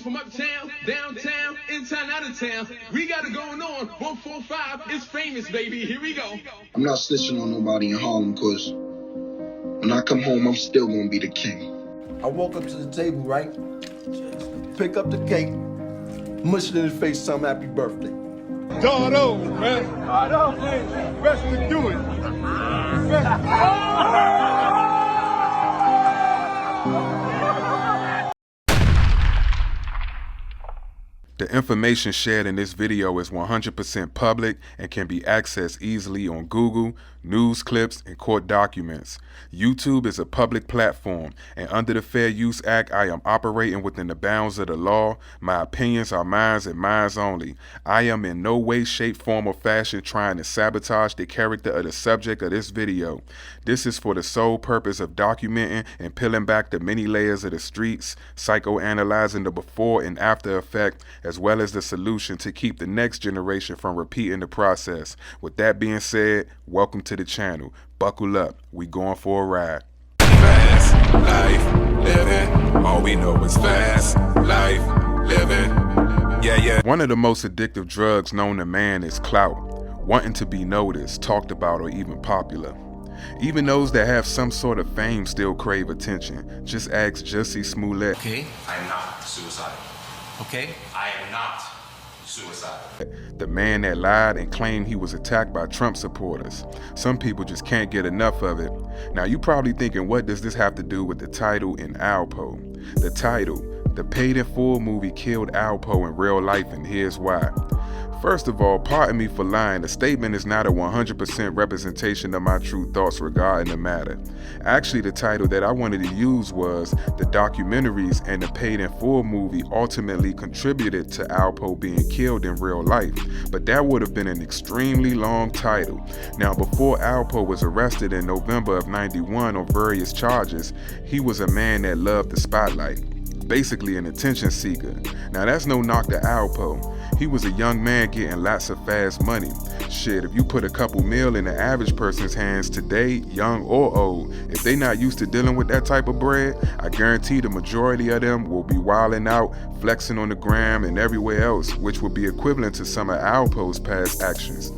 from uptown, downtown, in town, out of town. We got it going on. 145 is famous, baby. Here we go. I'm not snitching on nobody in Harlem, cause when I come home, I'm still gonna be the king. I walk up to the table, right? Pick up the cake, mush it in his face, some happy birthday. Start over, man. Start over, man. Rest to do it. The information shared in this video is 100% public and can be accessed easily on Google, news clips, and court documents. YouTube is a public platform, and under the Fair Use Act, I am operating within the bounds of the law. My opinions are mine and mine only. I am in no way, shape, form, or fashion trying to sabotage the character of the subject of this video. This is for the sole purpose of documenting and peeling back the many layers of the streets, psychoanalyzing the before and after effect, as well as the solution to keep the next generation from repeating the process. With that being said, welcome to the channel. Buckle up, we going for a ride. Fast life living, all we know is fast life living. Yeah. One of the most addictive drugs known to man is clout, wanting to be noticed, talked about, or even popular. Even those that have some sort of fame still crave attention. Just ask Jussie Smollett. Okay, I am not suicidal. Okay, I am not suicidal. The man that lied and claimed he was attacked by Trump supporters. Some people just can't get enough of it. Now you probably thinking, what does this have to do with the title in Alpo? The title, the paid in full movie killed Alpo in real life, and here's why. First of all, pardon me for lying, the statement is not a 100% representation of my true thoughts regarding the matter. Actually, the title that I wanted to use was The Documentaries and the Paid in Full movie ultimately contributed to Alpo being killed in real life, but that would have been an extremely long title. Now, before Alpo was arrested in November of '91 on various charges, he was a man that loved the spotlight. Basically an attention seeker. Now that's no knock to Alpo. He was a young man getting lots of fast money. Shit, if you put a couple mil in the average person's hands today, young or old, if they not used to dealing with that type of bread, I guarantee the majority of them will be wilding out, flexing on the gram and everywhere else, which would be equivalent to some of Alpo's past actions.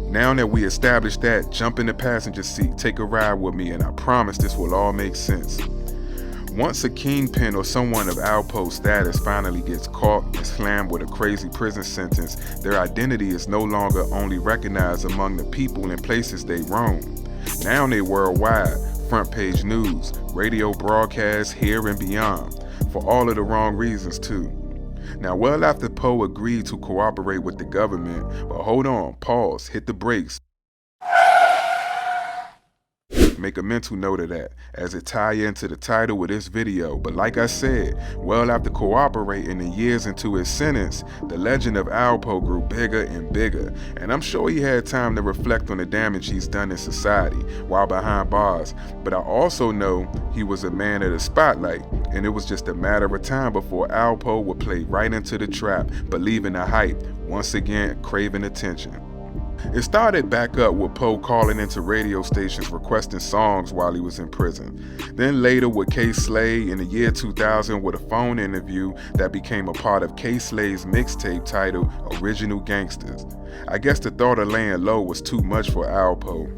Now that we established that, jump in the passenger seat, take a ride with me, and I promise this will all make sense. Once a kingpin or someone of Alpo's status finally gets caught and slammed with a crazy prison sentence, their identity is no longer only recognized among the people and places they roam. Now they worldwide, front page news, radio broadcasts here and beyond, for all of the wrong reasons too. Now, well after Poe agreed to cooperate with the government, but hold on, pause, hit the brakes. Make a mental note of that as it tie into the title of this video. But like I said, well after cooperating and years into his sentence, the legend of Alpo grew bigger and bigger, and I'm sure he had time to reflect on the damage he's done in society while behind bars. But I also know he was a man of the spotlight, and it was just a matter of time before Alpo would play right into the trap, believing the hype, once again craving attention. It started back up with Poe calling into radio stations requesting songs while he was in prison. Then later with K. Slade in the year 2000 with a phone interview that became a part of K. Slade's mixtape titled Original Gangsters. I guess the thought of laying low was too much for Alpo.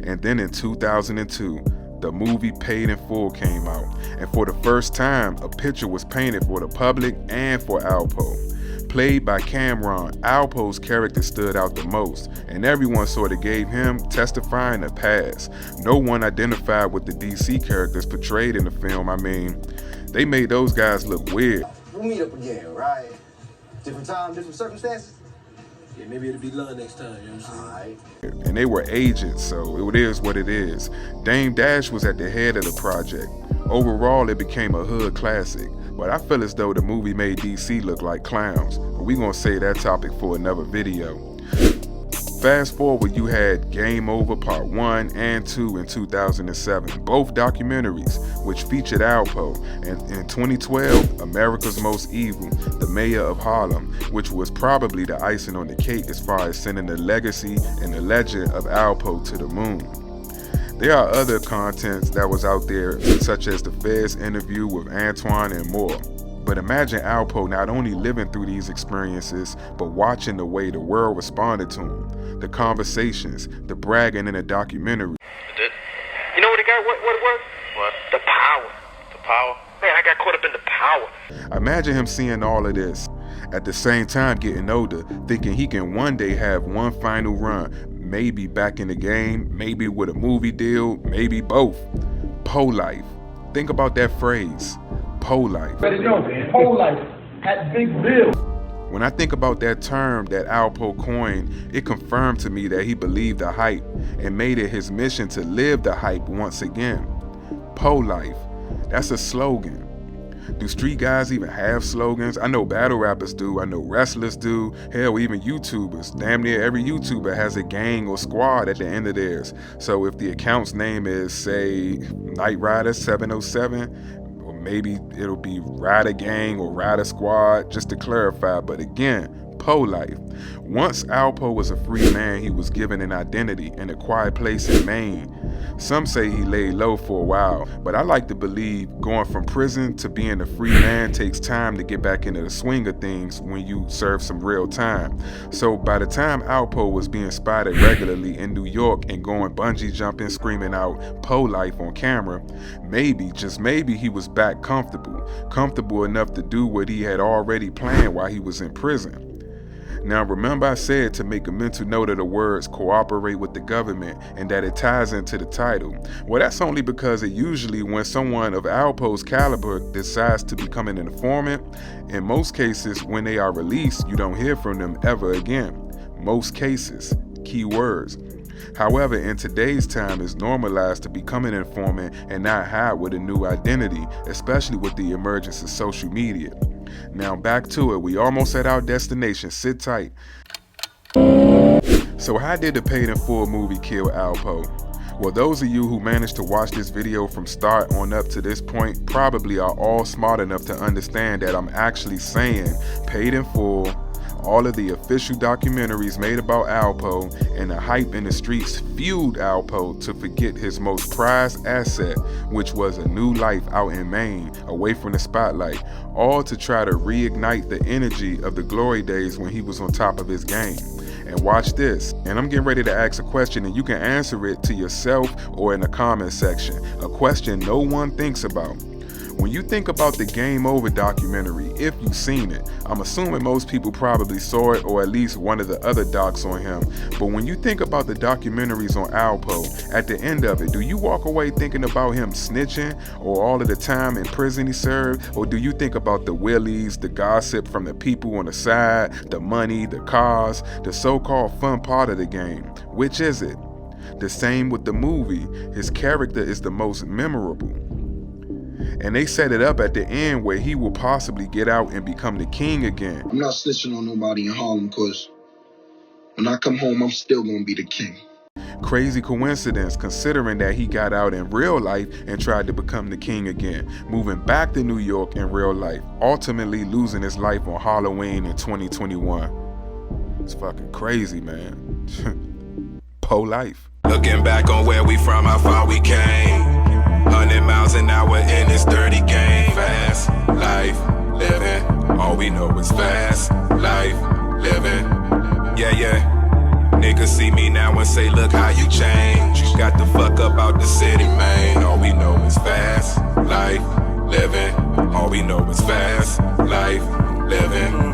And then in 2002, the movie Paid in Full came out, and for the first time, a picture was painted for the public and for Alpo. Played by Cameron, Alpo's character stood out the most, and everyone sort of gave him testifying a pass. No one identified with the DC characters portrayed in the film. I mean, they made those guys look weird. We'll meet up again, right? Different time, different circumstances? Yeah, maybe it'll be love next time, you know what I'm saying? Alright. And they were agents, so it is what it is. Dame Dash was at the head of the project. Overall, it became a hood classic, but I feel as though the movie made DC look like clowns. But we gonna save that topic for another video. Fast forward, you had Game Over Part 1 and 2 in 2007, both documentaries, which featured Alpo, and in 2012, America's Most Evil, the Mayor of Harlem, which was probably the icing on the cake as far as sending the legacy and the legend of Alpo to the moon. There are other contents that was out there, such as the Fed's interview with Antoine and more. But imagine Alpo not only living through these experiences, but watching the way the world responded to him. The conversations, the bragging in a documentary. You know what it got? What it was? What? The power. The power? Man, I got caught up in the power. Imagine him seeing all of this. At the same time getting older, thinking he can one day have one final run. Maybe back in the game, maybe with a movie deal, maybe both. Po-life. Think about that phrase. Po-life. Better know, Po-life had big bills. When I think about that term that Alpo coined, it confirmed to me that he believed the hype and made it his mission to live the hype once again. Po-life. That's a slogan. Do street guys even have slogans? I know battle rappers do, I know wrestlers do, hell, even YouTubers. Damn near every YouTuber has a gang or squad at the end of theirs. So if the account's name is, say, Night Rider 707, or maybe it'll be Rider Gang or Rider Squad, just to clarify. But again, Po-life. Once Alpo was a free man, he was given an identity in a quiet place in Maine. Some say he laid low for a while, but I like to believe going from prison to being a free man takes time to get back into the swing of things when you serve some real time. So by the time Alpo was being spotted regularly in New York and going bungee jumping, screaming out Po-life on camera, maybe, just maybe, he was back comfortable enough to do what he had already planned while he was in prison. Now remember I said to make a mental note of the words cooperate with the government and that it ties into the title. Well, that's only because it usually when someone of Alpo's caliber decides to become an informant, in most cases when they are released, you don't hear from them ever again. Most cases, key words. However, in today's time, it's normalized to become an informant and not hide with a new identity, especially with the emergence of social media. Now back to it, we almost at our destination, sit tight. So how did the Paid in Full movie kill Alpo? Well, those of you who managed to watch this video from start on up to this point probably are all smart enough to understand that I'm actually saying Paid in Full, all of the official documentaries made about Alpo, and the hype in the streets fueled Alpo to forget his most prized asset, which was a new life out in Maine, away from the spotlight, all to try to reignite the energy of the glory days when he was on top of his game. And watch this, and I'm getting ready to ask a question and you can answer it to yourself or in the comment section, a question no one thinks about. When you think about the Game Over documentary, if you've seen it, I'm assuming most people probably saw it or at least one of the other docs on him. But when you think about the documentaries on Alpo, at the end of it, do you walk away thinking about him snitching or all of the time in prison he served? Or do you think about the willies, the gossip from the people on the side, the money, the cars, the so-called fun part of the game? Which is it? The same with the movie. His character is the most memorable. And they set it up at the end where he will possibly get out and become the king again. I'm not snitching on nobody in Harlem because when I come home, I'm still gonna be the king. Crazy coincidence considering that he got out in real life and tried to become the king again, moving back to New York in real life, ultimately losing his life on Halloween in 2021. It's fucking crazy, man. Po-life. Looking back on where we from, how far we came. 100 miles an hour in this dirty game. Fast life living, all we know is fast life living. Yeah. Niggas see me now and say, look how you change. You got the fuck up out the city, man. All we know is fast life living. All we know is fast life living.